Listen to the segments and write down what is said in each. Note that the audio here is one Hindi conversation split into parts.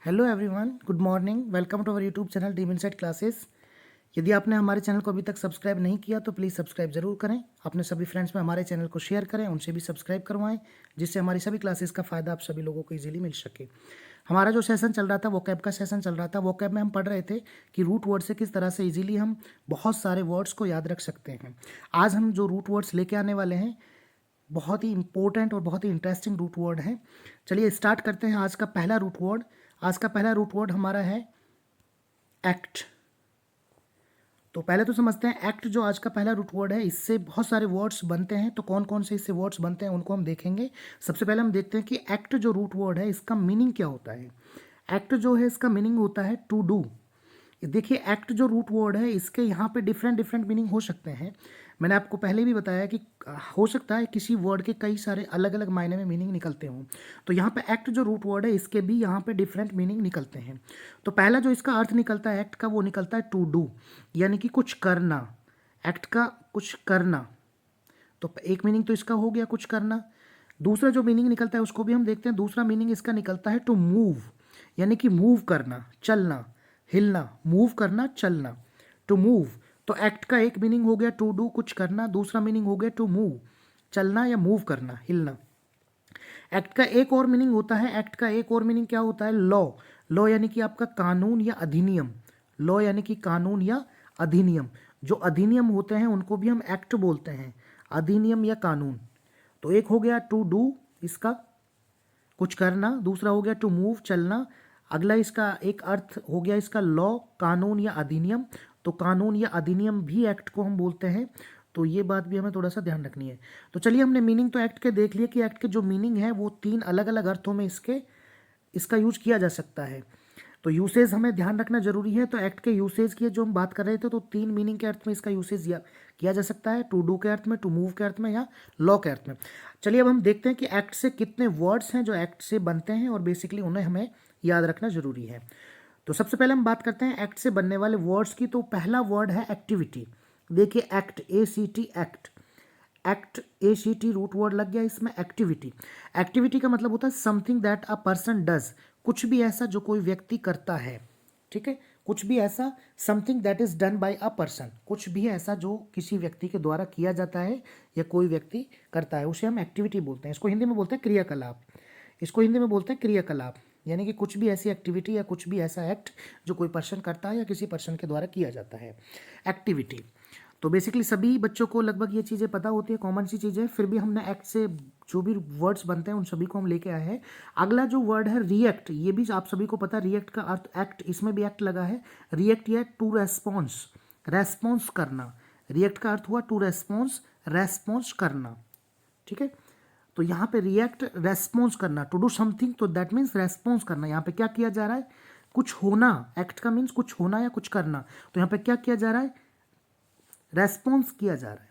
Hello everyone, good morning. Welcome to our YouTube channel dream insight classes. यदि आपने हमारे चैनल को अभी तक सब्सक्राइब नहीं किया तो प्लीज़ सब्सक्राइब जरूर करें। अपने सभी फ्रेंड्स में हमारे चैनल को शेयर करें, उनसे भी सब्सक्राइब करवाएं, जिससे हमारी सभी क्लासेस का फ़ायदा आप सभी लोगों को इजीली मिल सके। हमारा जो सेशन चल रहा था वोकैब का सेशन चल रहा था। वोकैब में हम पढ़ रहे थे कि रूट वर्ड से किस तरह से इजीली हम बहुत सारे वर्ड्स को याद रख सकते हैं। आज हम जो रूट वर्ड्स लेके आने वाले हैं बहुत ही इंपॉर्टेंट और बहुत ही इंटरेस्टिंग रूट वर्ड है। चलिए स्टार्ट करते हैं आज का पहला रूट वर्ड। आज का पहला रूट वर्ड हमारा है एक्ट। तो पहले तो समझते हैं एक्ट जो आज का पहला रूट वर्ड है, इससे बहुत सारे वर्ड्स बनते हैं। तो कौन कौन से इससे वर्ड्स बनते हैं उनको हम देखेंगे। सबसे पहले हम देखते हैं कि एक्ट जो रूट वर्ड है इसका मीनिंग क्या होता है। एक्ट जो है इसका मीनिंग होता है टू डू। देखिए एक्ट जो रूट वर्ड है इसके यहाँ पे डिफरेंट डिफरेंट मीनिंग हो सकते हैं। मैंने आपको पहले भी बताया कि हो सकता है किसी वर्ड के कई सारे अलग अलग मायने में मीनिंग निकलते हों। तो यहाँ पे एक्ट जो रूट वर्ड है इसके भी यहाँ पे डिफरेंट मीनिंग निकलते हैं। तो पहला जो इसका अर्थ निकलता है एक्ट का, वो निकलता है टू डू, यानी कि कुछ करना। एक्ट का कुछ करना, तो एक मीनिंग तो इसका हो गया कुछ करना। दूसरा जो मीनिंग निकलता है उसको भी हम देखते हैं। दूसरा मीनिंग इसका निकलता है टू मूव, यानी कि मूव करना, चलना, हिलना, मूव करना, चलना, टू मूव। तो एक्ट का एक मीनिंग हो गया टू डू, कुछ करना। दूसरा मीनिंग हो गया टू मूव, चलना या मूव करना, हिलना। एक्ट का एक और मीनिंग होता है, एक्ट का एक और मीनिंग क्या होता है, लॉ। लॉ यानी कि आपका कानून या अधिनियम। लॉ यानी कि कानून या अधिनियम। जो अधिनियम होते हैं उनको भी हम एक्ट बोलते हैं, अधिनियम या कानून। तो एक हो गया टू डू, इसका कुछ करना। दूसरा हो गया टू मूव, चलना। अगला इसका एक अर्थ हो गया इसका लॉ, कानून या अधिनियम। तो कानून या अधिनियम भी एक्ट को हम बोलते हैं। तो ये बात भी हमें थोड़ा सा ध्यान रखनी है। तो चलिए हमने मीनिंग तो एक्ट के देख लिया कि एक्ट के जो मीनिंग है वो तीन अलग अलग अर्थों में इसका यूज किया जा सकता है। तो यूसेज हमें ध्यान रखना जरूरी है। तो एक्ट के यूसेज की जो हम बात कर रहे थे, तो तीन मीनिंग के अर्थ में इसका यूसेज किया जा सकता है, टू डू के अर्थ में, टू मूव के अर्थ में या लॉ के अर्थ में। चलिए अब हम देखते हैं कि एक्ट से कितने वर्ड्स हैं जो एक्ट से बनते हैं और बेसिकली उन्हें हमें याद रखना जरूरी है। तो सबसे पहले हम बात करते हैं एक्ट से बनने वाले वर्ड्स की। तो पहला वर्ड है एक्टिविटी। देखिए act, ACT, act. Act, ACT root word लग गया इसमें, एक्टिविटी। एक्टिविटी का मतलब होता है something that a person does, कुछ भी ऐसा जो कोई व्यक्ति करता है। ठीक है, कुछ भी ऐसा, something that is done by a person, कुछ भी ऐसा जो किसी व्यक्ति के द्वारा किया जाता है या कोई व्यक्ति करता है, उसे हम एक्टिविटी बोलते हैं। इसको हिंदी में बोलते हैं क्रियाकलाप। इसको हिंदी में बोलते हैं क्रियाकलाप, यानी कि कुछ भी ऐसी एक्टिविटी या कुछ भी ऐसा एक्ट जो कोई पर्सन करता है या किसी पर्सन के द्वारा किया जाता है, एक्टिविटी। तो बेसिकली सभी बच्चों को लगभग ये चीज़ें पता होती है, कॉमन सी चीज़ें। फिर भी हमने एक्ट से जो भी वर्ड्स बनते हैं उन सभी को हम लेके आए हैं। अगला जो वर्ड है रिएक्ट, ये भी आप सभी को पता है। रिएक्ट का अर्थ एक्ट, इसमें भी एक्ट लगा है। रिएक्ट या टू रेस्पॉन्स, रेस्पॉन्स करना। रिएक्ट का अर्थ हुआ टू रेस्पॉन्स, रेस्पॉन्स करना। ठीक है, तो यहाँ पे रिएक्ट, रेस्पॉन्स करना, टू डू समथिंग, तो दैट मीन्स रेस्पॉन्स करना। यहाँ पे क्या किया जा रहा है, कुछ होना। एक्ट का मीन्स कुछ होना या कुछ करना। तो यहाँ पे क्या किया जा रहा है, रेस्पॉन्स किया जा रहा है।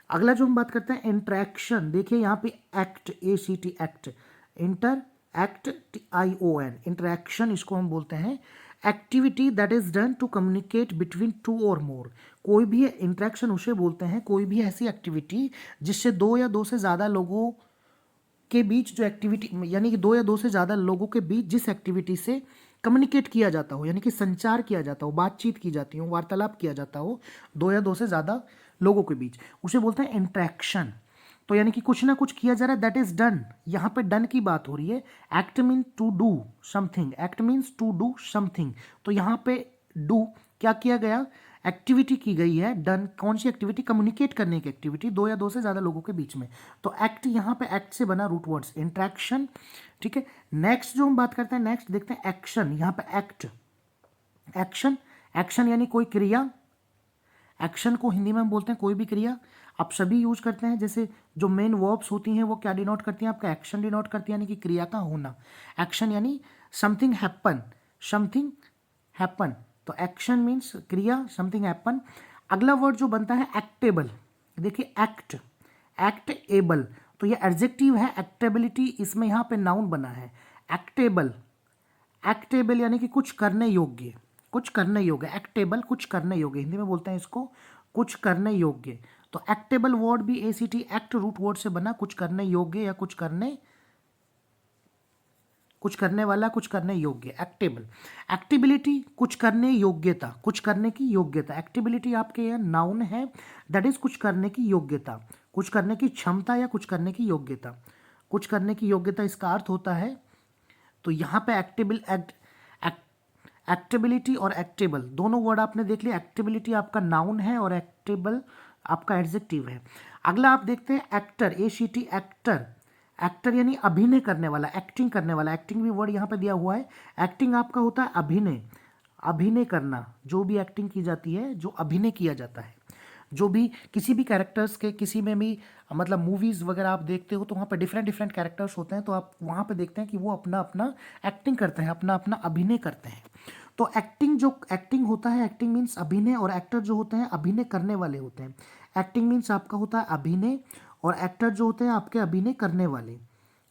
अगला जो हम बात करते हैं इंटरेक्शन। देखिए यहाँ पे act, ACT, act, inter, act, TION, interaction इसको हम बोलते हैं। Activity that is done to communicate between two और मोर, कोई भी इंटरेक्शन उसे बोलते हैं, कोई भी ऐसी एक्टिविटी जिससे दो या दो से ज़्यादा लोगों के बीच जो एक्टिविटी, यानी कि दो या दो से ज़्यादा लोगों के बीच जिस एक्टिविटी से कम्युनिकेट किया जाता हो, यानी कि संचार किया जाता हो, बातचीत की जाती हो, वार्तालाप किया जाता हो दो या दो से ज़्यादा लोगों के बीच, उसे बोलते हैं इंट्रैक्शन। तो यानी कि कुछ ना कुछ किया जा रहा है, दैट इज डन। यहाँ पे डन की बात हो रही है। Act mean to do something, act means to do something. तो यहाँ पे डू क्या किया गया, एक्टिविटी की गई है, डन। कौन सी एक्टिविटी, कम्युनिकेट करने की एक्टिविटी दो या दो से ज़्यादा लोगों के बीच में। तो एक्ट, यहाँ पे एक्ट से बना रूट वर्ड्स इंट्रैक्शन। ठीक है, नेक्स्ट जो हम बात करते हैं, नेक्स्ट देखते हैं एक्शन। यहाँ पे एक्ट, एक्शन, एक्शन यानी कोई क्रिया। एक्शन को हिंदी में हम बोलते हैं कोई भी क्रिया। आप सभी यूज करते हैं, जैसे जो मेन वर्ब्स होती हैं वो क्या डिनोट करती हैं, आपका एक्शन डिनोट करती है, यानी कि क्रिया का होना। एक्शन यानी समथिंग हैपन, समथिंग हैपन। तो एक्शन मीन्स क्रिया, समथिंग हैपन। अगला वर्ड जो बनता है एक्टेबल। देखिए एक्ट, एक्ट एबल, तो ये एडजेक्टिव है। एक्टेबिलिटी इसमें यहाँ पे नाउन बना है, एक्टेबल। एक्टेबल यानी कि कुछ करने योग्य, कुछ करने योग्य। एक्टेबल कुछ करने योग्य, हिंदी में बोलते हैं इसको कुछ करने योग्य। तो एक्टेबल वर्ड भी ACT, एक्ट रूट वर्ड से बना, कुछ करने योग्य या कुछ करने कुछ करने वाला, कुछ करने योग्य, एक्टेबल। एक्टिबिलिटी, कुछ करने योग्यता, कुछ करने की योग्यता। एक्टिबिलिटी आपके यहाँ नाउन है, दैट इज कुछ करने की योग्यता, कुछ करने की क्षमता या कुछ करने की योग्यता। कुछ करने की योग्यता इसका अर्थ होता है। तो यहाँ पे एक्टेबिलिटी और एक्टेबल दोनों वर्ड आपने देख लिया। एक्टेबिलिटी आपका नाउन है और एक्टेबल आपका एडजेक्टिव है। अगला आप देखते हैं एक्टर, ACT, एक्टर। एक्टर यानी अभिनय करने वाला, एक्टिंग करने वाला। एक्टिंग भी वर्ड यहाँ पे दिया हुआ है। एक्टिंग आपका होता है अभिनय, अभिनय करना, जो भी एक्टिंग की जाती है, जो अभिनय किया जाता है, जो भी किसी भी कैरेक्टर्स के किसी में भी मतलब मूवीज़ वगैरह आप देखते हो तो वहाँ पे डिफरेंट डिफरेंट कैरेक्टर्स होते हैं, तो आप वहाँ पे देखते हैं कि वो अपना अपना एक्टिंग करते हैं, अपना अपना अभिनय करते हैं। तो एक्टिंग, जो एक्टिंग होता है, एक्टिंग मीन्स अभिनय, और एक्टर जो होते हैं अभिनय करने वाले होते हैं। एक्टिंग मीन्स आपका होता है अभिनय, और एक्टर जो होते हैं आपके अभिनय करने वाले,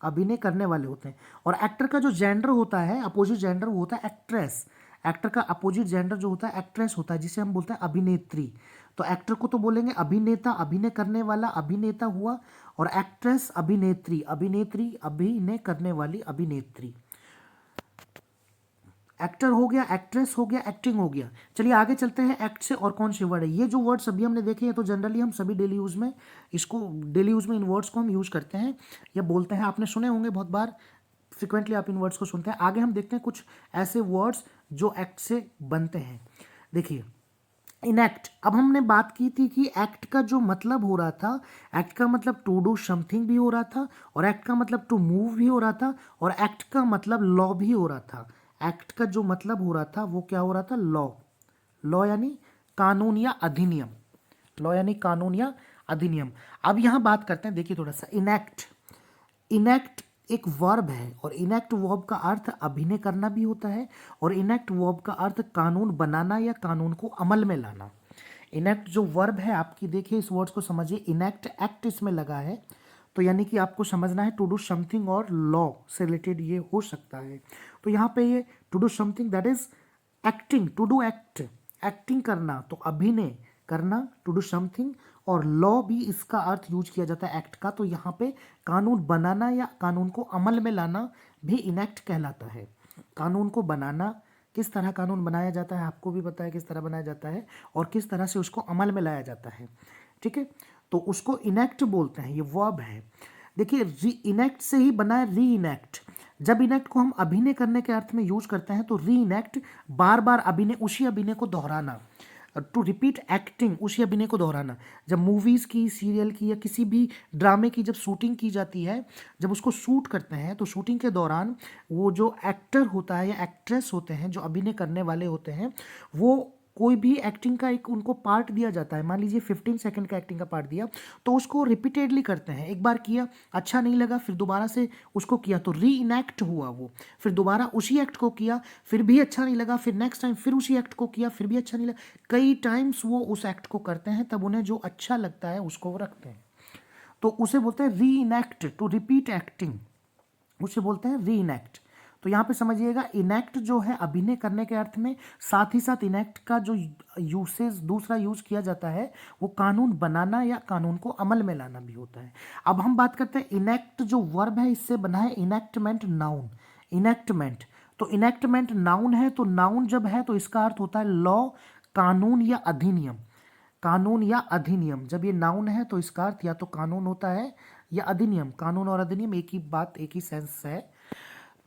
अभिनय करने वाले होते हैं। और एक्टर का जो जेंडर होता है, अपोजिट जेंडर, वो होता है एक्ट्रेस। एक्टर का अपोजिट जेंडर जो होता है एक्ट्रेस होता है, जिसे हम बोलते हैं अभिनेत्री। तो एक्टर को तो बोलेंगे अभिनेता, अभिनय करने वाला अभिनेता हुआ, और एक्ट्रेस अभिनेत्री, अभिनेत्री अभिनय करने वाली अभिनेत्री। एक्टर हो गया, एक्ट्रेस हो गया, एक्टिंग हो गया। चलिए आगे चलते हैं। एक्ट से और कौन से वर्ड है? ये जो वर्ड सभी हमने देखे हैं, तो जनरली हम सभी डेली यूज़ में इसको, डेली यूज़ में इन वर्ड्स को हम यूज़ करते हैं या बोलते हैं। आपने सुने होंगे बहुत बार, फ्रिक्वेंटली आप इन वर्ड्स को सुनते हैं। आगे हम देखते हैं कुछ ऐसे वर्ड्स जो एक्ट से बनते हैं। देखिए, इनएक्ट। अब हमने बात की थी कि एक्ट का जो मतलब हो रहा था, एक्ट का मतलब टू डू समथिंग भी हो रहा था, और एक्ट का मतलब टू मूव भी हो रहा था, और एक्ट का मतलब लॉ भी हो रहा था। एक्ट का जो मतलब हो रहा था वो क्या हो रहा था? लॉ। लॉ यानी कानून या अधिनियम, लॉ यानी कानून या अधिनियम। अब यहां बात करते हैं, देखिए थोड़ा सा, इनएक्ट। इनएक्ट एक वर्ब है, और इनएक्ट वर्ब का अर्थ अभिनय करना भी होता है, और इनएक्ट वर्ब का अर्थ कानून बनाना या कानून को अमल में लाना। इनएक्ट जो वर्ब है आपकी, देखिए इस वर्ड्स को समझिए, इनएक्ट, एक्ट इसमें लगा है, तो यानी कि आपको समझना है टू डू समथिंग और लॉ से रिलेटेड ये हो सकता है। तो यहाँ पे ये to do something, that is acting, to do act, acting करना, तो अभिनय करना, टू डू समथिंग, और लॉ भी इसका अर्थ यूज किया जाता है एक्ट का। तो यहाँ पे कानून बनाना या कानून को अमल में लाना भी इनएक्ट कहलाता है। कानून को बनाना, किस तरह कानून बनाया जाता है आपको भी पता है किस तरह बनाया जाता है, और किस तरह से उसको अमल में लाया जाता है, ठीक है। तो उसको इनएक्ट बोलते हैं, ये वर्ब है। देखिए, री इनएक्ट से ही बना है री इनएक्ट। जब इनएक्ट को हम अभिनय करने के अर्थ में यूज करते हैं, तो री इनएक्ट बार बार अभिनय, उसी अभिनय को दोहराना, टू रिपीट एक्टिंग, उसी अभिनय को दोहराना। जब मूवीज़ की, सीरियल की, या किसी भी ड्रामे की जब शूटिंग की जाती है, जब उसको शूट करते हैं, तो शूटिंग के दौरान वो जो एक्टर होता है या एक्ट्रेस होते हैं, जो अभिनय करने वाले होते हैं, वो कोई भी एक्टिंग का एक उनको पार्ट दिया जाता है। मान लीजिए 15 सेकंड का एक्टिंग का पार्ट दिया, तो उसको रिपीटेडली करते हैं। एक बार किया, अच्छा नहीं लगा, फिर दोबारा से उसको किया, तो री इनएक्ट हुआ वो। फिर दोबारा उसी एक्ट को किया, फिर भी अच्छा नहीं लगा, फिर नेक्स्ट टाइम फिर उसी एक्ट को किया, फिर भी अच्छा नहीं लगा। कई टाइम्स वो उस एक्ट को करते हैं, तब उन्हें जो अच्छा लगता है उसको वो रखते हैं, तो उसे बोलते हैं री इनएक्ट, टू रिपीट एक्टिंग, उसे बोलते हैं री इनएक्ट। तो यहाँ पे समझिएगा, इनएक्ट जो है अभिनय करने के अर्थ में, साथ ही साथ इनएक्ट का जो यूसेज दूसरा यूज किया जाता है, वो कानून बनाना या कानून को अमल में लाना भी होता है। अब हम बात करते हैं, इनएक्ट जो वर्ब है, इससे बना है इनएक्टमेंट नाउन। इनएक्टमेंट, तो इनएक्टमेंट नाउन है, तो नाउन जब है तो इसका अर्थ होता है लॉ, कानून या अधिनियम। कानून या अधिनियम, जब ये नाउन है तो इसका अर्थ या तो कानून होता है या अधिनियम। कानून और अधिनियम एक ही बात, एक ही सेंस है।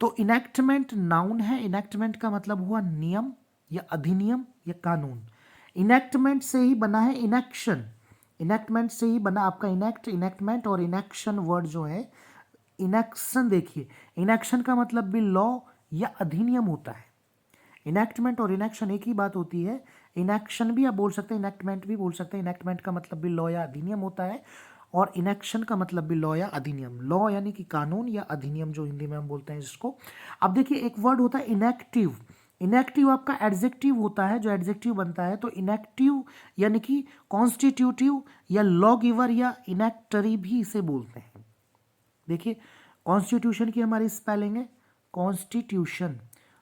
तो इनैक्टमेंट नाउन है, इनैक्टमेंट का मतलब हुआ नियम या अधिनियम या कानून। इनैक्टमेंट से ही बना है इनैक्शन, इनैक्टमेंट से ही बना आपका इनैक्ट, इनैक्टमेंट और इनैक्शन वर्ड जो है। इनैक्शन, देखिए इनैक्शन का मतलब भी लॉ या अधिनियम होता है। इनैक्टमेंट और इनैक्शन एक ही बात होती है। इनैक्शन भी आप बोल सकते हैं, इनैक्टमेंट भी बोल सकते हैं। इनैक्टमेंट का मतलब भी लॉ या अधिनियम होता है, और इनैक्शन का मतलब भी लॉ या अधिनियम। लॉ यानी कि कानून, या अधिनियम जो हिंदी में हम बोलते हैं जिसको। अब देखिए, एक वर्ड होता है इनएक्टिव। इनएक्टिव आपका एडजेक्टिव होता है, जो एडजेक्टिव बनता है। तो इनएक्टिव यानी कि कॉन्स्टिट्यूटिव या लॉ गिवर या इनएक्टरी भी इसे बोलते हैं। देखिए, कॉन्स्टिट्यूशन की हमारी स्पेलिंग है कॉन्स्टिट्यूशन।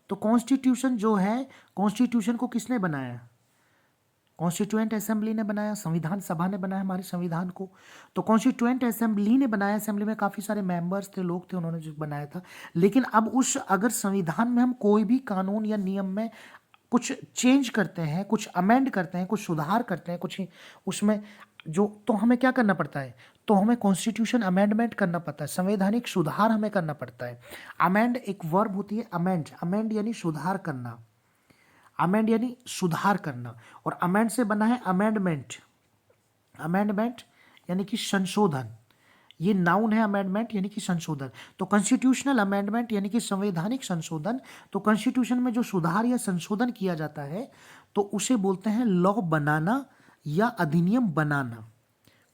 तो कॉन्स्टिट्यूशन जो है, कॉन्स्टिट्यूशन को किसने बनाया? कॉन्स्टिट्यूएंट असेंबली ने बनाया, संविधान सभा ने बनाया हमारे संविधान को। तो कॉन्स्टिट्यूएंट असेंबली ने बनाया, असेंबली में काफ़ी सारे मेंबर्स थे, लोग थे, उन्होंने जो बनाया था। लेकिन अब उस अगर संविधान में हम कोई भी कानून या नियम में कुछ चेंज करते हैं, कुछ अमेंड करते हैं, कुछ सुधार करते हैं, कुछ उसमें जो, तो हमें क्या करना पड़ता है, तो हमें कॉन्स्टिट्यूशन अमेंडमेंट करना पड़ता है, संवैधानिक सुधार हमें करना पड़ता है। अमेंड एक वर्ब होती है, अमेंड, अमेंड यानी सुधार करना, अमेंड यानी सुधार करना, और अमेंड से बना है अमेंडमेंट, अमेंडमेंट यानी कि संशोधन, ये नाउन है अमेंडमेंट यानी कि संशोधन। तो कॉन्स्टिट्यूशनल अमेंडमेंट यानी कि संवैधानिक संशोधन। तो कॉन्स्टिट्यूशन में जो सुधार या संशोधन किया जाता है तो उसे बोलते हैं लॉ बनाना या अधिनियम बनाना।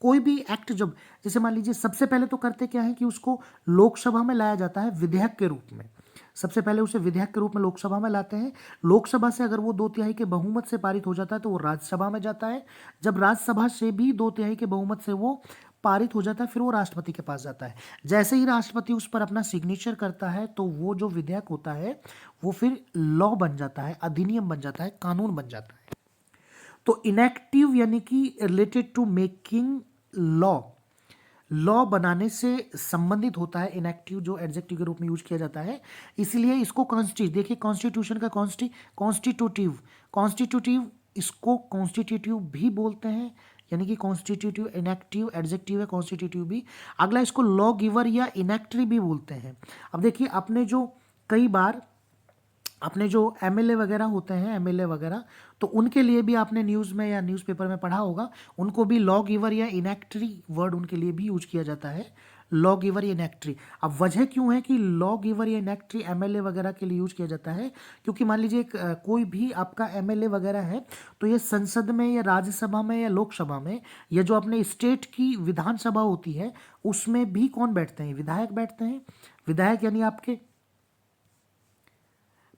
कोई भी एक्ट जब, जैसे मान लीजिए सबसे पहले तो करते क्या है कि उसको लोकसभा में लाया जाता है विधेयक के रूप में, सबसे पहले उसे विधेयक के रूप में लोकसभा में लाते हैं। लोकसभा से अगर वो 2/3 के बहुमत से पारित हो जाता है तो वो राज्यसभा में जाता है। जब राज्यसभा से भी 2/3 के बहुमत से वो पारित हो जाता है फिर वो राष्ट्रपति के पास जाता है। जैसे ही राष्ट्रपति उस पर अपना सिग्नेचर करता है तो वो जो विधेयक होता है वो फिर लॉ बन जाता है, अधिनियम बन जाता है, कानून बन जाता है। तो इनेक्टिव यानी कि related to making law, law बनाने से संबंधित होता है। इनेक्टिव जो एडजेक्टिव के रूप में यूज किया जाता है, इसलिए इसको देखिए कॉन्स्टिट्यूशन का कॉन्स्टिट्यूटिव, कॉन्स्टिट्यूटिव इसको कॉन्स्टिट्यूटिव भी बोलते हैं, यानी कि कॉन्स्टिट्यूटिव इनेक्टिव एडजेक्टिव है, कॉन्स्टिट्यूटिव भी। अगला इसको लॉ गिवर या इनेक्टरी भी बोलते हैं। अब देखिए आपने जो कई बार अपने जो एमएलए वगैरह होते हैं, एमएलए वगैरह, तो उनके लिए भी आपने न्यूज़ में या न्यूज़पेपर में पढ़ा होगा, उनको भी लॉ गिवर या इनेक्टरी वर्ड उनके लिए भी यूज किया जाता है, लॉ गिवर या इनेक्टरी। अब वजह क्यों है कि लॉ गिवर या इनेक्टरी एमएलए वगैरह के लिए यूज किया जाता है, क्योंकि मान लीजिए कोई भी आपका एमएलए वगैरह है तो ये संसद में या राज्यसभा में या लोकसभा में या जो अपने स्टेट की विधानसभा होती है उसमें भी कौन बैठते हैं, विधायक बैठते हैं। विधायक यानी आपके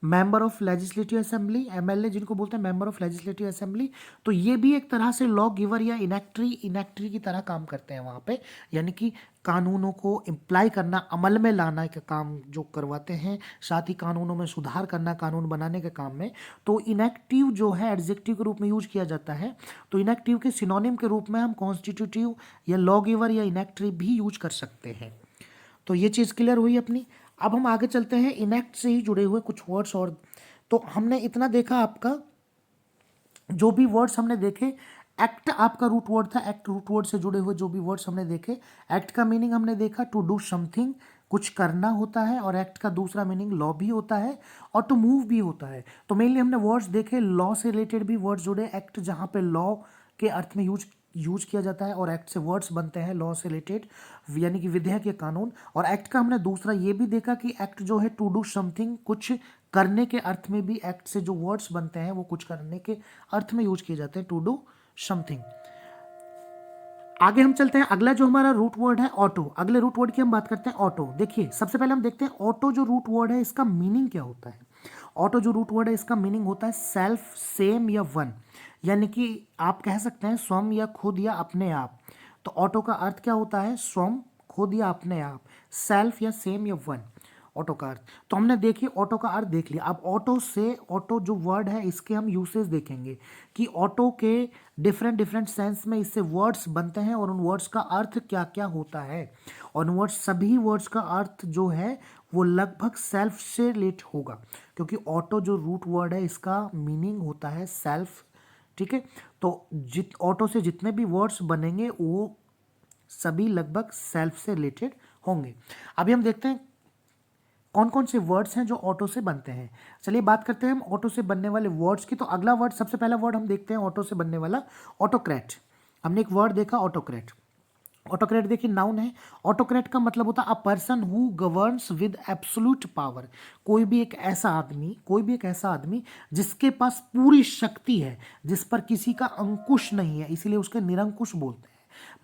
member of legislative assembly, MLA जिनको बोलते हैं मेंबर ऑफ लेजिस्लेटिव असेंबली। तो ये भी एक तरह से लॉ गिवर या इनेक्टरी की तरह काम करते हैं वहाँ पे, यानी कि कानूनों को इम्प्लाई करना, अमल में लाना का काम जो करवाते हैं, साथ ही कानूनों में सुधार करना, कानून बनाने के काम में। तो इनेक्टिव जो है एडजेक्टिव के रूप में यूज किया जाता है, तो इनेक्टिव के सिनोनिम के रूप में हम कॉन्स्टिट्यूटिव या लॉ गिवर या इनेक्टरी भी यूज कर सकते हैं। तो ये चीज़ क्लियर हुई अपनी। अब हम आगे चलते हैं इनेक्ट से ही जुड़े हुए कुछ वर्ड्स और। तो हमने इतना देखा, आपका जो भी वर्ड्स हमने देखे, एक्ट आपका रूट वर्ड था, एक्ट रूट वर्ड से जुड़े हुए जो भी वर्ड्स हमने देखे, एक्ट का मीनिंग हमने देखा टू डू समथिंग, कुछ करना होता है, और एक्ट का दूसरा मीनिंग लॉ भी होता है और टू मूव भी होता है। तो मेनली हमने वर्ड्स देखे, लॉ से रिलेटेड भी वर्ड्स जुड़े, एक्ट जहाँ पे लॉ के अर्थ में यूज किया जाता है और एक्ट से वर्ड्स बनते हैं लॉ से रिलेटेड, यानी कि विधेयक या कानून। और एक्ट का हमने दूसरा ये भी देखा कि एक्ट जो है टू डू समथिंग, कुछ करने के अर्थ में भी एक्ट से जो वर्ड्स बनते हैं वो कुछ करने के अर्थ में यूज किए जाते हैं, टू डू समथिंग। आगे हम चलते हैं, अगला जो हमारा रूट वर्ड है ऑटो। अगले रूट वर्ड की हम बात करते हैं ऑटो। देखिए सबसे पहले हम देखते हैं ऑटो जो रूट वर्ड है इसका मीनिंग क्या होता है। ऑटो जो रूट वर्ड है इसका मीनिंग होता है सेल्फ, सेम या वन, यानी कि आप कह सकते हैं स्वयं या खुद या अपने आप। तो ऑटो का अर्थ क्या होता है, स्वयं, खुद या अपने आप, सेल्फ या सेम या वन, ऑटो का अर्थ। तो हमने देखिए ऑटो का अर्थ देख लिया। अब ऑटो से, ऑटो जो वर्ड है इसके हम यूसेज देखेंगे कि ऑटो के डिफरेंट डिफरेंट सेंस में इससे वर्ड्स बनते हैं और उन वर्ड्स का अर्थ क्या क्या होता है। और उन वर्ड्स, सभी वर्ड्स का अर्थ जो है वो लगभग सेल्फ से रिलेट होगा, क्योंकि ऑटो जो रूट वर्ड है इसका मीनिंग होता है सेल्फ। ठीक है, तो ऑटो से जितने भी वर्ड्स बनेंगे वो सभी लगभग सेल्फ से रिलेटेड होंगे। अभी हम देखते हैं कौन कौन से वर्ड्स हैं जो ऑटो से बनते हैं। चलिए बात करते हैं हम ऑटो से बनने वाले वर्ड्स की। तो अगला वर्ड, सबसे पहला वर्ड हम देखते हैं ऑटो से बनने वाला, ऑटोक्रेट। हमने एक वर्ड देखा ऑटोक्रेट। ऑटोक्रेट देखिए नाउन है। ऑटोक्रेट का मतलब होता है a person who governs with absolute power. कोई भी एक ऐसा आदमी जिसके पास पूरी शक्ति है, जिस पर किसी का अंकुश नहीं है, इसीलिए उसके निरंकुश बोलते हैं।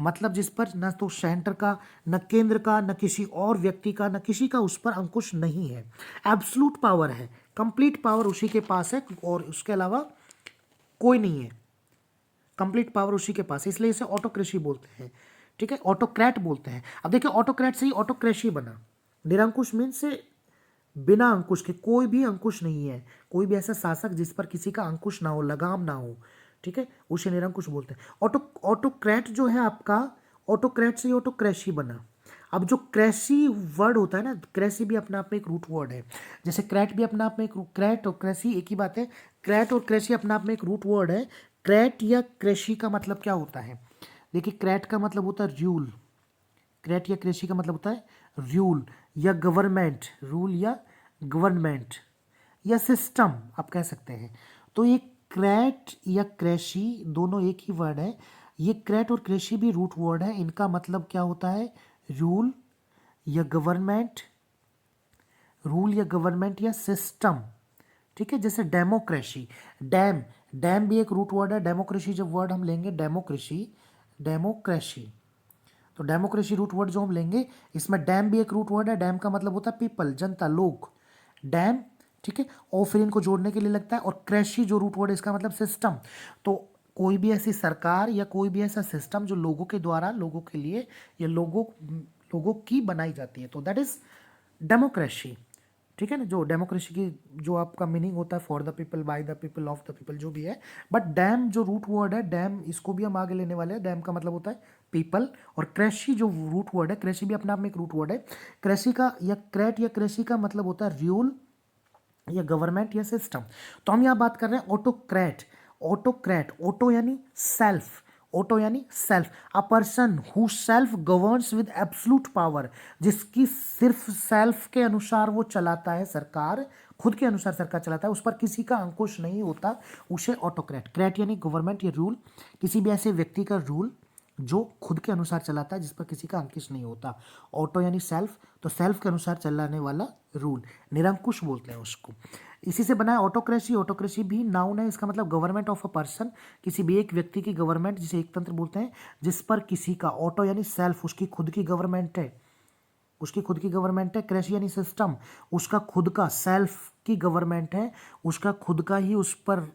मतलब जिस पर न तो सेंटर का, न केंद्र का, न किसी और व्यक्ति का, न किसी का उस पर अंकुश नहीं है। एब्सोल्यूट पावर है, कंप्लीट पावर उसी के पास है और उसके अलावा कोई नहीं है। कंप्लीट पावर उसी के पास है, इसलिए इसे ऑटोक्रेसी बोलते हैं। ठीक है, ऑटोक्रेट बोलते हैं। अब देखिए ऑटोक्रेट से ही ऑटोक्रेसी बना। निरंकुश मीन से बिना अंकुश के, कोई भी अंकुश नहीं है, कोई भी ऐसा शासक जिस पर किसी का अंकुश ना हो, लगाम ना हो। ठीक है, उसे निरंकुश बोलते हैं। ऑटोक्रेट जो है आपका, ऑटोक्रेट से ऑटोक्रेसी बना। अब जो क्रेसी वर्ड होता है ना, क्रेसी भी अपने आप में एक रूट वर्ड है, जैसे क्रैट भी अपने आप में एक, क्रैट और क्रेसी एक ही बात है। क्रैट और क्रेसी अपने आप में एक रूट वर्ड है। क्रैट या क्रेसी का मतलब क्या होता है? देखिए, क्रैट का मतलब होता है रूल, क्रैट या क्रेसी का मतलब होता है रूल या गवर्नमेंट, रूल या गवर्नमेंट या सिस्टम आप कह सकते हैं। तो ये क्रैट या क्रेशी दोनों एक ही वर्ड है। ये क्रैट और क्रेशी भी रूट वर्ड है। इनका मतलब क्या होता है? रूल या गवर्नमेंट, रूल या गवर्नमेंट या सिस्टम। ठीक है, जैसे डेमोक्रेसी, डैम, डैम भी एक रूट वर्ड है। डेमोक्रेसी जब वर्ड हम लेंगे, डेमोक्रेसी, डेमोक्रेसी, तो डेमोक्रेसी रूट वर्ड जो हम लेंगे, इसमें डैम भी एक रूट वर्ड है। डैम का मतलब होता है पीपल, जनता, लोग, डैम। ठीक है, और फिर इनको जोड़ने के लिए लगता है। और क्रेशी जो रूट वर्ड है, इसका मतलब सिस्टम। तो कोई भी ऐसी सरकार या कोई भी ऐसा सिस्टम जो लोगों के द्वारा, लोगों के लिए या लोगों लोगों की बनाई जाती है, तो दैट इज डेमोक्रेसी। ठीक है ना, जो डेमोक्रेसी की जो आपका मीनिंग होता है, for the people, by the people, of the people, जो भी है। बट डैम जो रूट वर्ड है, डैम, इसको भी हम आगे लेने वाले हैं। डैम का मतलब होता है पीपल। और क्रेशी जो रूट वर्ड है, क्रेशी भी अपने आप में एक रूट वर्ड है। क्रेशी का या क्रैट या क्रेशी का मतलब होता है रूल या गवर्नमेंट या सिस्टम। तो हम यहाँ बात कर रहे हैं ऑटोक्रेट। ऑटोक्रेट, ऑटो यानी सेल्फ, ऑटो यानी self, a person who self governs with absolute power, जिसकी सिर्फ सेल्फ के अनुसार वो चलाता है सरकार, खुद के अनुसार सरकार चलाता है, उस पर किसी का अंकुश नहीं होता, उसे ऑटोक्रेट। क्रेट यानी गवर्नमेंट या रूल, किसी भी ऐसे व्यक्ति का रूल जो खुद के अनुसार चलाता है, जिस पर किसी का अंकुश नहीं होता। ऑटो यानी सेल्फ, तो सेल्फ के अनुसार चलाने वाला रूल, निरंकुश बोलते हैं उसको। इसी से बना है ऑटोक्रेसी। ऑटोक्रेसी भी नाउन है, इसका मतलब गवर्नमेंट ऑफ अ पर्सन, किसी भी एक व्यक्ति की गवर्नमेंट, जिसे एक तंत्र बोलते हैं, जिस पर किसी का, ऑटो यानी सेल्फ, उसकी खुद की गवर्नमेंट है, उसकी खुद की गवर्नमेंट है। क्रेसी यानी सिस्टम, उसका खुद का, सेल्फ की गवर्नमेंट है, उसका खुद का ही उस पर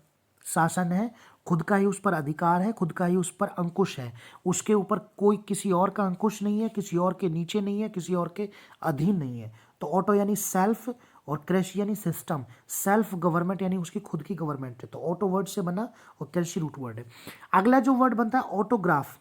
शासन है, खुद का ही उस पर अधिकार है, खुद का ही उस पर अंकुश है, उसके ऊपर कोई किसी और का अंकुश नहीं है, किसी और के नीचे नहीं है, किसी और के अधीन नहीं है। तो ऑटो यानी सेल्फ और क्रेशी यानी सिस्टम। सेल्फ गवर्नमेंट यानी उसकी खुद की गवर्नमेंट है, तो ऑटो वर्ड से बना और क्रेशी रूट वर्ड है। अगला जो वर्ड बनता है ऑटोग्राफ।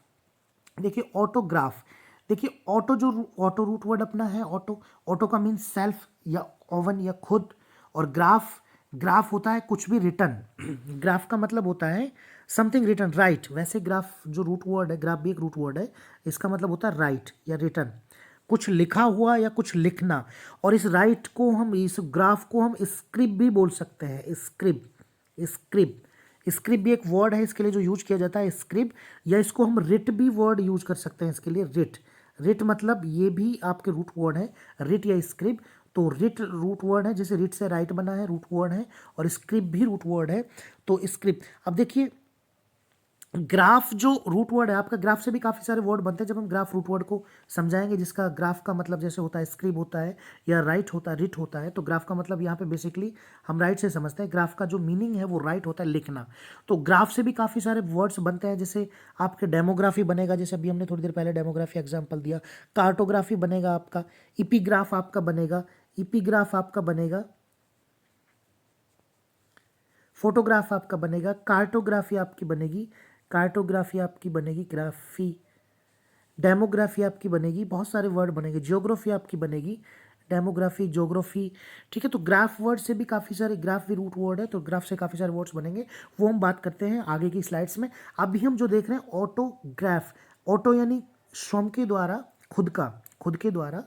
देखिए ऑटोग्राफ, देखिए ऑटो जो ऑटो रूट वर्ड अपना है, ऑटो, ऑटो का मीन सेल्फ या ओवन या खुद। और ग्राफ, ग्राफ होता है कुछ भी रिटर्न। ग्राफ का मतलब होता है समथिंग रिटर्न, राइट। वैसे ग्राफ जो रूट वर्ड है, ग्राफ भी एक रूट वर्ड है, इसका मतलब होता है राइट या रिटर्न, कुछ लिखा हुआ या कुछ लिखना। और इस राइट को हम, इस ग्राफ को हम स्क्रिप्ट भी बोल सकते हैं, स्क्रिप्ट, स्क्रिप्ट, स्क्रिप्ट भी एक वर्ड है इसके लिए जो यूज किया जाता है, स्क्रिप्ट। या इसको हम रिट भी वर्ड यूज कर सकते हैं इसके लिए, रिट। रिट मतलब ये भी आपके रूट वर्ड है, रिट या स्क्रिप्ट। तो रिट रूट वर्ड है, जैसे रिट से राइट बना है, रूट वर्ड है। और स्क्रिप्ट भी रूट वर्ड है, तो स्क्रिप्ट। अब देखिए ग्राफ जो रूट वर्ड है आपका, ग्राफ से भी काफ़ी सारे वर्ड बनते हैं। जब हम ग्राफ रूट वर्ड को समझाएंगे, जिसका ग्राफ का मतलब जैसे होता है स्क्रिप्ट होता है या राइट होता है, रिट होता है, तो ग्राफ का मतलब यहाँ पे बेसिकली हम राइट से समझते हैं। ग्राफ का जो मीनिंग है वो राइट होता है, लिखना। तो ग्राफ से भी काफ़ी सारे वर्ड्स बनते हैं, जैसे आपके डेमोग्राफी बनेगा, जैसे अभी हमने थोड़ी देर पहले डेमोग्राफी एग्जाम्पल दिया। कार्टोग्राफी बनेगा आपका, इपीग्राफ आपका बनेगा, इपीग्राफ आपका बनेगा, फोटोग्राफ आपका बनेगा, कार्टोग्राफी आपकी बनेगी, कार्टोग्राफी आपकी बनेगी, ग्राफी, डेमोग्राफी आपकी बनेगी, बहुत सारे वर्ड बनेंगे, जियोग्राफी आपकी बनेगी, डेमोग्राफी, ज्योग्राफी। ठीक है, तो ग्राफ वर्ड से भी काफ़ी सारे, ग्राफ भी रूट वर्ड है, तो ग्राफ से काफ़ी सारे वर्ड्स बनेंगे, वो हम बात करते हैं आगे की स्लाइड्स में। अभी हम जो देख रहे हैं ऑटोग्राफ, ऑटो यानी स्वयं के द्वारा, खुद का, खुद के द्वारा,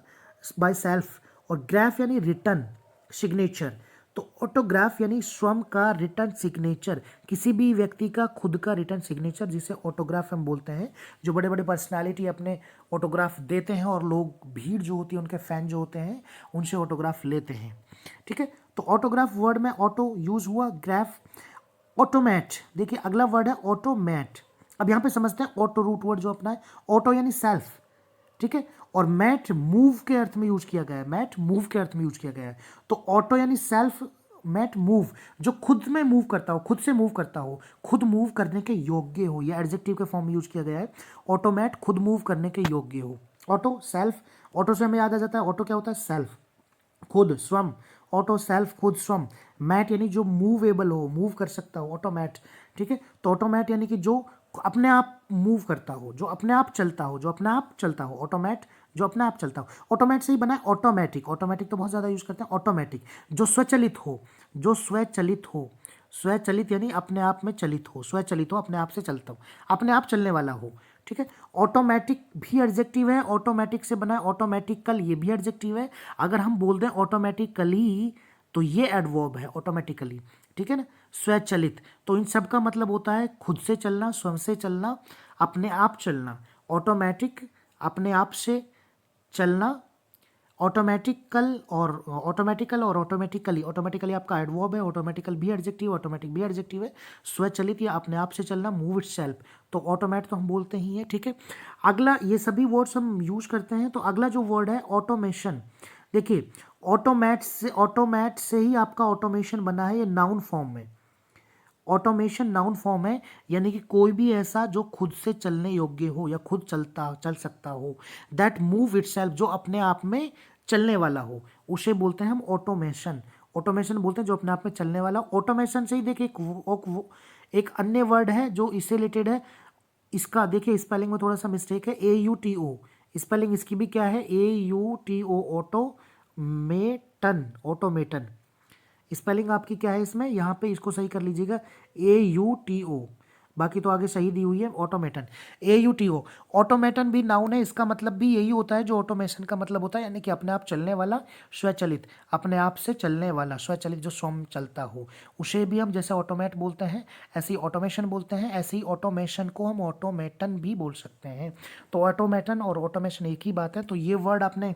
बाय सेल्फ। और ग्राफ यानी रिटर्न, सिग्नेचर। तो ऑटोग्राफ यानी स्वयं का रिटर्न सिग्नेचर, किसी भी व्यक्ति का खुद का रिटर्न सिग्नेचर, जिसे ऑटोग्राफ हम बोलते हैं। जो बड़े बड़े पर्सनालिटी अपने ऑटोग्राफ देते हैं, और लोग, भीड़ जो होती है, उनके फैन जो होते हैं, उनसे ऑटोग्राफ लेते हैं। ठीक है, तो ऑटोग्राफ वर्ड में ऑटो यूज हुआ, ग्राफ। ऑटोमैट, देखिए अगला वर्ड है ऑटोमैट। अब यहाँ पे समझते हैं ऑटो रूट वर्ड जो अपना है, ऑटो यानी सेल्फ। ठीक है, और मैट मूव के अर्थ में यूज किया गया है, मैट मूव के अर्थ में यूज किया गया है। तो ऑटो यानी सेल्फ, मैट मूव, जो खुद में मूव करता हो, खुद से मूव करता हो, खुद मूव करने के योग्य हो, या एडजेक्टिव के फॉर्म में यूज किया गया है। ऑटोमैट खुद मूव करने के योग्य हो। ऑटो सेल्फ, ऑटो से हमें याद आ जाता है, ऑटो क्या होता है? सेल्फ, खुद, स्वयं। ऑटो सेल्फ खुद स्वयं, मैट यानी जो मूवेबल हो, मूव कर सकता हो, ऑटोमैट, ठीक है। तो ऑटोमैट यानी कि जो अपने आप मूव करता हो, जो अपने आप चलता हो, जो अपने आप चलता हो, ऑटोमैट जो अपने आप चलता हो। ऑटोमैट से ही बना है ऑटोमेटिक, ऑटोमेटिक तो बहुत ज़्यादा यूज करते हैं। ऑटोमेटिक जो स्वचालित हो, जो स्वचालित हो, स्वचालित यानी अपने आप में चलित हो, स्वचालित हो अपने आप से चलता हो, अपने आप चलने वाला हो, ठीक है। ऑटोमेटिक भी एडजेक्टिव है, ऑटोमेटिक से बना है ऑटोमेटिकल, ये भी एडजेक्टिव है। अगर हम बोल दें ऑटोमेटिकली तो ये एडवर्ब है ऑटोमेटिकली, ठीक है ना। स्वचालित तो इन सब का मतलब होता है खुद से चलना, स्वयं से चलना, अपने आप चलना। ऑटोमेटिक अपने आप से चलना, ऑटोमेटिकल और ऑटोमेटिकली, ऑटोमेटिकली आपका एडवर्ब है, ऑटोमेटिकल भी एडजेक्टिव, ऑटोमेटिक भी एडजेक्टिव है। स्वचालित या अपने आप से चलना, मूव इट सेल्फ, तो ऑटोमेट तो हम बोलते ही हैं, ठीक है। अगला, ये सभी वर्ड्स हम यूज करते हैं। तो अगला जो वर्ड है ऑटोमेशन, देखिए ऑटोमेट से ही आपका ऑटोमेशन बना है, ये नाउन फॉर्म में। ऑटोमेशन नाउन फॉर्म है, यानी कि कोई भी ऐसा जो खुद से चलने योग्य हो या खुद चल सकता हो, दैट मूव इटसेल्फ जो अपने आप में चलने वाला हो, उसे बोलते हैं हम ऑटोमेशन। ऑटोमेशन बोलते हैं जो अपने आप में चलने वाला। ऑटोमेशन से ही देखिए एक अन्य वर्ड है जो इससे रिलेटेड है। इसका देखिए स्पेलिंग में थोड़ा सा मिस्टेक है, AUTO, स्पेलिंग इसकी भी क्या है, AUTO, ऑटोमेटन, ऑटोमेटन। स्पेलिंग आपकी क्या है इसमें, यहाँ पे इसको सही कर लीजिएगा, AUTO, बाकी तो आगे सही दी हुई है ऑटोमेटन, AUTO। ऑटोमेटन भी नाउन है, इसका मतलब भी यही होता है जो ऑटोमेशन का मतलब होता है, यानी कि अपने आप चलने वाला, स्वचालित, अपने आप से चलने वाला, स्वचालित जो स्वयं चलता हो, उसे भी हम जैसे ऑटोमेट बोलते हैं ऐसे ही ऑटोमेशन बोलते हैं, ऐसे ही ऑटोमेशन को हम ऑटोमेटन भी बोल सकते हैं। तो ऑटोमेटन और ऑटोमेशन एक ही बात है। तो ये वर्ड आपने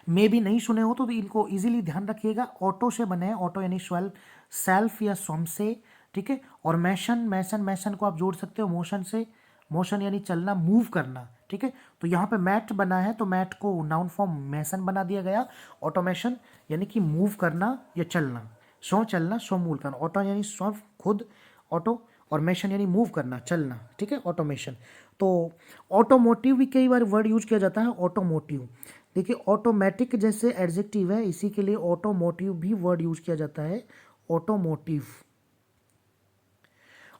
मे भी नहीं सुने हो तो इनको इजीली ध्यान रखिएगा। ऑटो से बने हैं, ऑटो यानी सेल्फ या स्वयं से, ठीक है। और मैशन को आप जोड़ सकते हो मोशन से, मोशन यानी चलना, मूव करना, ठीक है। तो यहाँ पे मैट बना है तो मैट को नाउन फॉर्म मैसन बना दिया गया। ऑटोमेशन यानी कि मूव करना या चलना, स्व चलना, स्व मूव करना। ऑटो यानी स्व खुद, ऑटो, और मैशन यानी मूव करना, चलना, ठीक है, ऑटोमेशन। तो ऑटोमोटिव भी कई बार वर्ड यूज किया जाता है, ऑटोमोटिव। देखिए ऑटोमेटिक जैसे एडजेक्टिव है, इसी के लिए ऑटोमोटिव भी वर्ड यूज किया जाता है, ऑटोमोटिव,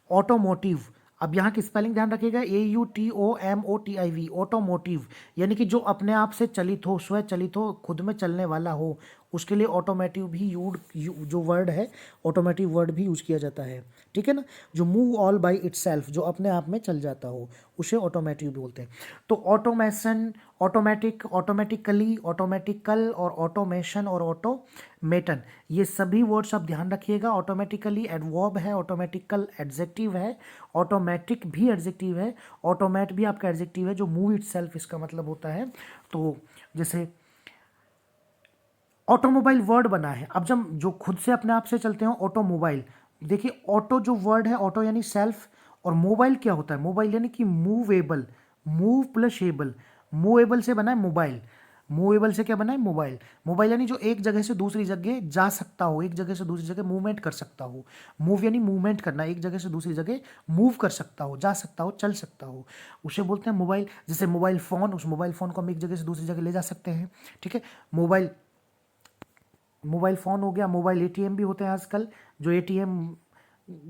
ऑटोमोटिव। अब यहाँ की स्पेलिंग ध्यान रखिएगा, AUTOMOTIV, ऑटोमोटिव, यानी कि जो अपने आप से चलित हो, स्वचलित हो, खुद में चलने वाला हो, उसके लिए ऑटोमेटिव भी जो वर्ड है ऑटोमेटिव वर्ड भी यूज किया जाता है, ठीक है ना। जो मूव ऑल बाई इटसेल्फ, जो अपने आप में चल जाता हो, उसे ऑटोमेटिव बोलते हैं। तो ऑटोमेशन, ऑटोमेटिक, ऑटोमेटिकली, ऑटोमेटिकल और ऑटोमेशन और ऑटोमेटन, ये सभी वर्ड्स आप ध्यान रखिएगा। ऑटोमेटिकली एडवर्ब है, ऑटोमेटिकल एडजेक्टिव है, ऑटोमेटिक भी एडजेक्टिव है, ऑटोमेट भी आपका एडजेक्टिव है जो मूव इटसेल्फ इसका मतलब होता है। तो जैसे ऑटोमोबाइल वर्ड बना है, अब जब जो खुद से अपने आप से चलते हैं ऑटोमोबाइल। देखिए ऑटो जो वर्ड है, ऑटो यानी सेल्फ, और मोबाइल क्या होता है, मोबाइल यानी कि movable, move plus able, movable से बना है मोबाइल, मूवेबल से क्या बना है मोबाइल। मोबाइल यानी जो एक जगह से दूसरी जगह जा सकता हो, एक जगह से दूसरी जगह मूवमेंट कर सकता हो। मूव यानी मूवमेंट करना, एक जगह से दूसरी जगह मूव कर सकता हो, जा सकता हो, चल सकता हो, उसे बोलते हैं मोबाइल। जैसे मोबाइल फ़ोन, उस मोबाइल फ़ोन को हम एक जगह से दूसरी जगह ले जा सकते हैं, ठीक है। मोबाइल फ़ोन हो गया। मोबाइल ATM भी होते हैं आजकल, जो ATM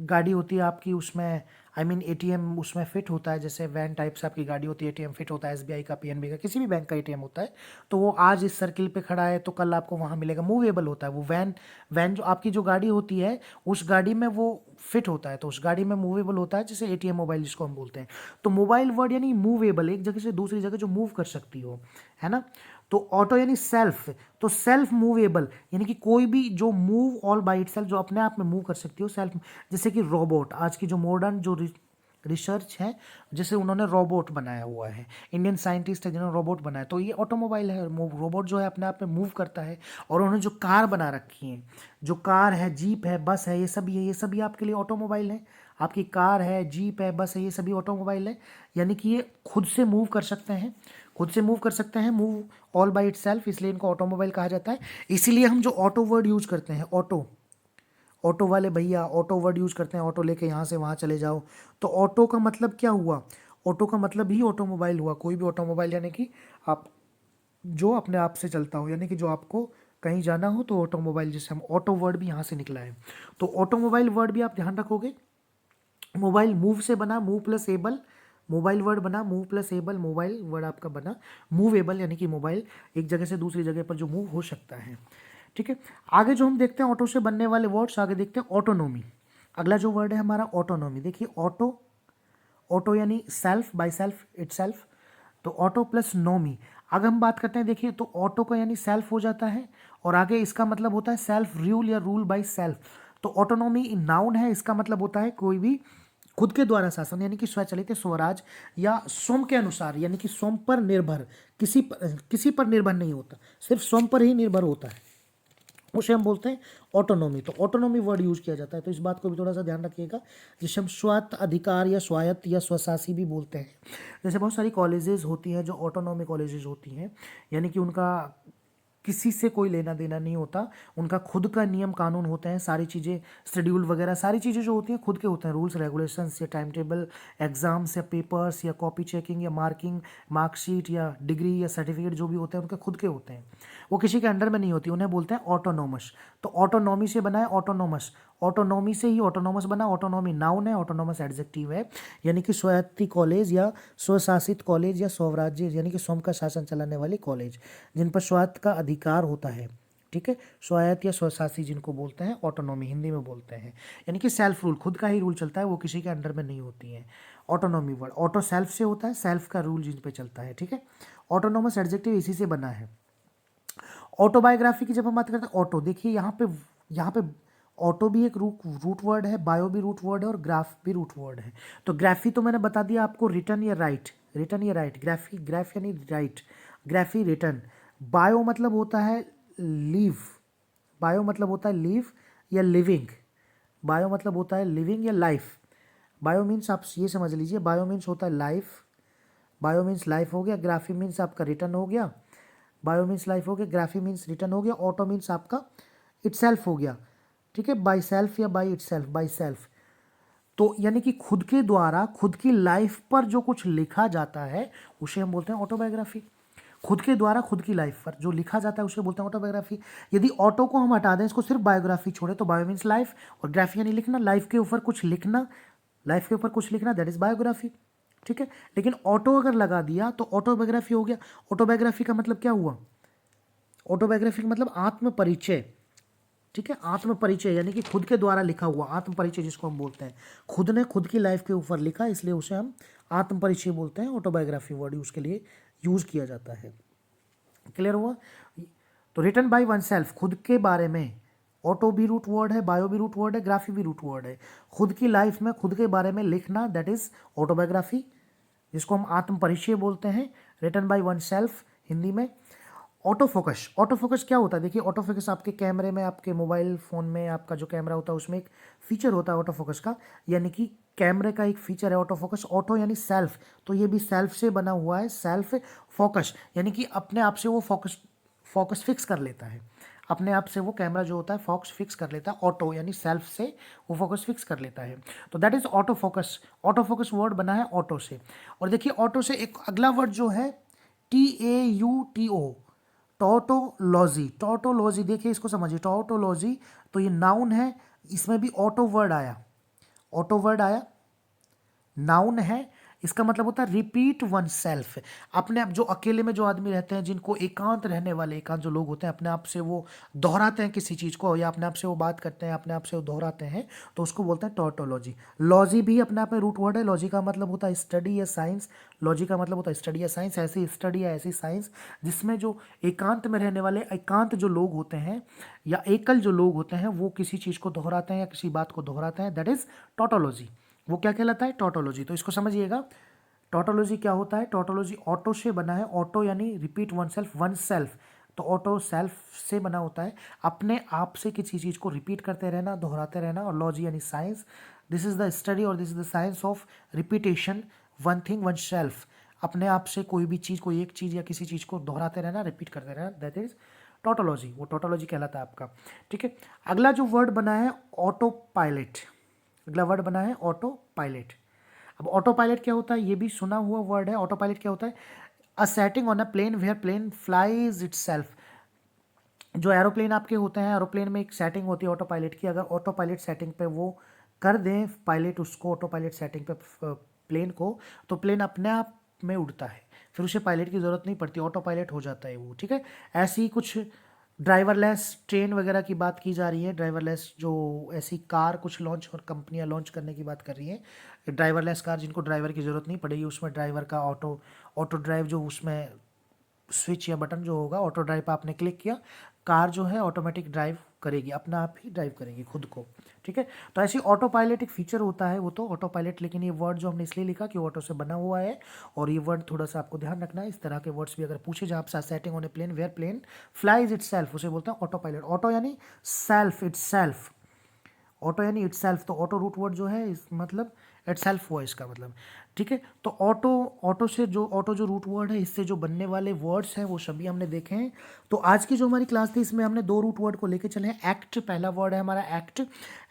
गाड़ी होती है आपकी, उसमें ATM उसमें फिट होता है, जैसे वैन टाइप से आपकी गाड़ी होती है, ATM फिट होता है, SBI का, PNB का, किसी भी बैंक का ATM होता है। तो वो आज इस सर्किल पे खड़ा है तो कल आपको वहाँ मिलेगा, मूवेबल होता है वो। वैन वैन जो आपकी जो गाड़ी होती है, उस गाड़ी में वो फिट होता है, तो उस गाड़ी में मूवेबल होता है, जैसे ATM मोबाइल जिसको हम बोलते हैं। तो मोबाइल वर्ड यानी मूवेबल, एक जगह से दूसरी जगह जो मूव कर सकती हो, है ना। तो ऑटो यानी सेल्फ, तो सेल्फ मूवेबल यानी कि कोई भी जो मूव ऑल बाय इटसेल्फ, जो अपने आप में मूव कर सकती हो, सेल्फ। जैसे कि रोबोट, आज की जो मॉडर्न जो रिसर्च है, जैसे उन्होंने रोबोट बनाया हुआ है, इंडियन साइंटिस्ट है जिन्होंने रोबोट बनाया, तो ये ऑटोमोबाइल है। रोबोट जो है अपने आप में मूव करता है। और उन्होंने जो कार बना रखी है, जो कार है, जीप है, बस है, ये सभी आपके लिए ऑटोमोबाइल है। आपकी कार है, जीप है, बस है, ये सभी ऑटोमोबाइल है, यानी कि ये खुद से मूव कर सकते हैं, खुद से मूव कर सकते हैं, मूव ऑल बाय इटसेल्फ, इसलिए इनको ऑटोमोबाइल कहा जाता है। इसीलिए हम जो ऑटो वर्ड यूज करते हैं, ऑटो, ऑटो वाले भैया ऑटो वर्ड यूज करते हैं, ऑटो लेके यहाँ से वहाँ चले जाओ। तो ऑटो का मतलब क्या हुआ, ऑटो का मतलब ही ऑटोमोबाइल हुआ। कोई भी ऑटोमोबाइल यानी कि आप जो अपने आप से चलता हो, यानी कि जो आपको कहीं जाना हो तो ऑटोमोबाइल, जिससे हम ऑटो वर्ड भी यहाँ से निकला है। तो ऑटोमोबाइल वर्ड भी आप ध्यान रखोगे। मोबाइल मूव से बना, move plus able, mobile word बना move plus able, mobile word आपका बना मूवेबल, यानी कि मोबाइल एक जगह से दूसरी जगह पर जो मूव हो सकता है। ठीक है, आगे जो हम देखते हैं ऑटो से बनने वाले वर्ड्स, आगे देखते हैं ऑटोनॉमी। अगला जो वर्ड है हमारा ऑटोनॉमी। देखिए ऑटो, ऑटो यानी self, by self, itself, तो ऑटो प्लस नोमी। अगर हम बात करते हैं देखिए तो ऑटो का यानी सेल्फ हो जाता है, और आगे इसका मतलब होता है सेल्फ रूल या रूल बाय सेल्फ। तो ऑटोनॉमी नाउन है, इसका मतलब होता है कोई भी खुद के द्वारा शासन, यानी कि स्वचालित स्वराज या स्वयं के अनुसार, यानी कि स्वयं पर निर्भर, किसी पर निर्भर नहीं होता, सिर्फ स्वयं पर ही निर्भर होता है, उसे हम बोलते हैं ऑटोनॉमी। तो ऑटोनॉमी वर्ड यूज किया जाता है, तो इस बात को भी थोड़ा सा ध्यान रखिएगा, जिसे हम स्वायत्त अधिकार या स्वायत्त या स्वशासी भी बोलते हैं। जैसे बहुत सारी कॉलेजेस होती हैं जो ऑटोनॉमी कॉलेजेस होती हैं, यानी कि उनका किसी से कोई लेना देना नहीं होता, उनका खुद का नियम कानून होते हैं, सारी चीज़ें शेड्यूल वगैरह सारी चीज़ें जो होती हैं खुद के होते हैं, रूल्स रेगुलेशंस या टाइम टेबल, एग्जाम्स या पेपर्स या कॉपी चेकिंग या मार्किंग, मार्कशीट या डिग्री या सर्टिफिकेट जो भी होते हैं उनके खुद के होते हैं, वो किसी के अंडर में नहीं होती, उन्हें बोलते हैं ऑटोनोमस। तो ऑटोनॉमी से बना है ऑटोनोमस, ऑटोनॉमी से ही ऑटोनॉमस बना, ऑटोनॉमी नाउन है, ऑटोनॉमस एडजेक्टिव है, यानी कि स्वायत्ती कॉलेज या स्वशासित कॉलेज या स्वराज्य यानी कि स्वयं का शासन चलाने वाली कॉलेज, जिन पर स्वायत्त का अधिकार होता है। ठीक है, स्वायत्त या स्वशासी जिनको बोलते हैं ऑटोनॉमी हिंदी में बोलते हैं, यानी कि सेल्फ रूल, खुद का ही रूल चलता है, वो किसी के अंडर में नहीं होती है। ऑटोनॉमी वर्ड ऑटो सेल्फ से होता है, सेल्फ का रूल जिन पे चलता है। ठीक है, ऑटोनॉमस एडजेक्टिव इसी से बना है। ऑटोबायोग्राफी की जब हम बात करते हैं, ऑटो देखिए यहाँ पे ऑटो भी एक रूट वर्ड है, बायो भी रूट वर्ड है, और ग्राफ भी रूट वर्ड है। तो ग्राफी तो मैंने बता दिया आपको, रिटर्न या राइट, रिटर्न या राइट, ग्राफी ग्राफ यानी राइट, ग्राफी रिटर्न। बायो मतलब होता है लीव, बायो मतलब होता है लीव या लिविंग, बायो मतलब होता है लिविंग या लाइफ। बायो मीन्स आप ये समझ लीजिए, बायो मीन्स होता है लाइफ, बायो मीन्स लाइफ हो गया, ग्राफी मीन्स आपका रिटर्न हो गया, बायो मीन्स लाइफ हो गया, ग्राफी मीन्स रिटर्न हो गया, ऑटो मीन्स आपका इटसेल्फ हो गया। ठीक है, बाई सेल्फ या बाई इटसेल्फ, बाई सेल्फ, तो यानी कि खुद के द्वारा खुद की लाइफ पर जो कुछ लिखा जाता है उसे हम बोलते हैं ऑटोबायोग्राफी। खुद के द्वारा खुद की लाइफ पर जो लिखा जाता है उसे बोलते हैं ऑटोबायोग्राफी। यदि ऑटो को हम हटा दें, इसको सिर्फ बायोग्राफी छोड़े, तो बायो मीन्स लाइफ और ग्राफी यानी लिखना, लाइफ के ऊपर कुछ लिखना, लाइफ के ऊपर कुछ लिखना, दैट इज बायोग्राफी। ठीक है, लेकिन ऑटो अगर लगा दिया तो ऑटोबायोग्राफी हो गया। ऑटोबायोग्राफी का मतलब क्या हुआ? ऑटोबायोग्राफी का मतलब आत्म परिचय। ठीक है, आत्म परिचय यानी कि खुद के द्वारा लिखा हुआ आत्म परिचय, जिसको हम बोलते हैं खुद ने खुद की लाइफ के ऊपर लिखा, इसलिए उसे हम आत्म परिचय बोलते हैं। ऑटोबायोग्राफी वर्ड उसके लिए यूज किया जाता है। क्लियर हुआ? तो रिटन बाय वन सेल्फ, खुद के बारे में, ऑटो भी रूट वर्ड है, बायो भी रूट वर्ड है, ग्राफी भी रूट वर्ड है। खुद की लाइफ में खुद के बारे में लिखना, दैट इज ऑटोबायोग्राफी, जिसको हम आत्म परिचय बोलते हैं। Written by one self Hindi में। ऑटो फोकस, ऑटो फोकस क्या होता है? देखिए ऑटो फोकस आपके कैमरे में, आपके मोबाइल फ़ोन में आपका जो कैमरा होता है उसमें एक फीचर होता है ऑटो फोकस का, यानी कि कैमरे का एक फीचर है ऑटो फोकस। ऑटो यानी सेल्फ, तो ये भी सेल्फ से बना हुआ है, सेल्फ फोकस, यानी कि अपने आप से वो फोकस फिक्स कर लेता है, अपने आप से वो कैमरा जो होता है फोकस फिक्स कर लेता है। ऑटो यानी सेल्फ से वो फोकस फिक्स कर लेता है, तो that is auto focus. Auto focus word बना है ऑटो से। और देखिए ऑटो से एक अगला वर्ड जो है TAUTO, टॉटोलॉजी। टॉटोलॉजी देखिए इसको समझिए, टॉटोलॉजी तो ये नाउन है, इसमें भी ऑटो वर्ड आया, ऑटो वर्ड आया, नाउन है, इसका मतलब होता है रिपीट वन सेल्फ। अपने आप जो अकेले में जो आदमी रहते हैं, जिनको एकांत रहने वाले, एकांत जो लोग होते हैं, अपने आप से वो दोहराते हैं किसी चीज़ को, या अपने आप से वो बात करते हैं, अपने आप से वो दोहराते हैं, तो उसको बोलते हैं टॉटोलॉजी। लॉजी भी अपने आप में रूट वर्ड है, लॉजी का मतलब होता है स्टडी या साइंस, लॉजी का मतलब होता है स्टडी या साइंस, ऐसी स्टडी या ऐसी साइंस जिसमें जो एकांत में रहने वाले, एकांत जो लोग होते हैं या एकल जो लोग होते हैं, वो किसी चीज़ को दोहराते हैं या किसी बात को दोहराते हैं, दैट इज टॉटोलॉजी। वो क्या कहलाता है? टॉटोलॉजी। तो इसको समझिएगा, टॉटोलॉजी क्या होता है? टॉटोलॉजी ऑटो से बना है, ऑटो यानी repeat one self, one self, तो ऑटो सेल्फ से बना होता है, अपने आप से किसी चीज़ को रिपीट करते रहना, दोहराते रहना, और लॉजी यानी science, this is the study और this is the science of repetition, one thing one self, अपने आप से कोई भी चीज़, कोई एक चीज़ या किसी चीज़ को दोहराते रहना, रिपीट करते रहना, दैट इज टॉटोलॉजी, वो टॉटोलॉजी कहलाता है आपका। ठीक है, अगला जो वर्ड बना है ऑटो पायलट, अगला वर्ड बना है ऑटो पायलट। अब ऑटो पायलट क्या होता है? ये भी सुना हुआ वर्ड है। ऑटो पायलट क्या होता है? A setting on a plane where plane flies itself, जो एरोप्लेन आपके होते हैं, एरोप्लेन में एक सेटिंग होती है ऑटो पायलट की, अगर ऑटो पायलट सेटिंग पे वो कर दें पायलट उसको ऑटो पायलट सेटिंग पे प्लेन को, तो प्लेन अपने आप में उड़ता है, फिर उसे पायलट की ज़रूरत नहीं पड़ती, ऑटो पायलट हो जाता है वो, ठीक है। ऐसी ही कुछ ड्राइवरलेस ट्रेन वगैरह की बात की जा रही है, ड्राइवरलेस जो ऐसी कार कुछ लॉन्च और कंपनियां लॉन्च करने की बात कर रही हैं, ड्राइवरलेस कार जिनको ड्राइवर की ज़रूरत नहीं पड़ेगी, उसमें ड्राइवर का ऑटो ऑटो ड्राइव जो उसमें स्विच या बटन जो होगा, ऑटो ड्राइव पे आपने क्लिक किया, कार जो है ऑटोमेटिक ड्राइव करेगी, अपना आप ही ड्राइव करेगी खुद को, ठीक है। तो ऐसी ऑटो पायलट एक फीचर होता है वो तो ऑटो पायलट, लेकिन ये वर्ड जो हमने इसलिए लिखा कि ऑटो से बना हुआ है, और ये वर्ड थोड़ा सा आपको ध्यान रखना है, इस तरह के वर्ड्स भी अगर पूछे जहाँ आप setting on a plane where plane flies itself, उसे बोलते हैं ऑटो पायलट। ऑटो यानी सेल्फ, इट सेल्फ, ऑटो यानी इट सेल्फ, तो ऑटो रूट वर्ड जो है इस मतलब इट सेल्फ हुआ इसका मतलब, ठीक है। तो ऑटो ऑटो से जो ऑटो जो रूट वर्ड है, इससे जो बनने वाले वर्ड्स हैं वो सभी हमने देखे हैं। तो आज की जो हमारी क्लास थी इसमें हमने दो रूट वर्ड को लेके चले हैं। एक्ट पहला वर्ड है हमारा एक्ट,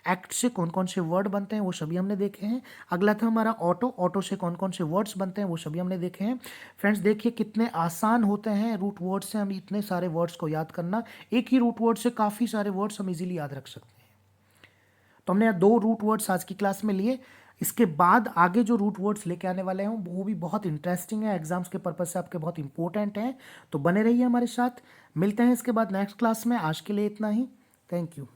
एक्ट से कौन कौन से वर्ड बनते हैं वो सभी हमने देखे हैं। अगला था हमारा ऑटो, ऑटो से कौन कौन से वर्ड्स बनते हैं वो सभी हमने देखे हैं। फ्रेंड्स देखिए कितने आसान होते हैं रूट वर्ड से हम इतने सारे वर्ड्स को याद करना, एक ही रूट वर्ड से काफ़ी सारे वर्ड्स हम इजीली याद रख सकते हैं। तो हमने यहाँ दो रूट वर्ड्स आज की क्लास में लिए, इसके बाद आगे जो रूट वर्ड्स लेके आने वाले हैं वो भी बहुत इंटरेस्टिंग है, एग्जाम्स के पर्पज से आपके बहुत इंपॉर्टेंट हैं, तो बने रहिए हमारे साथ। मिलते हैं इसके बाद नेक्स्ट क्लास में, आज के लिए इतना ही, थैंक यू।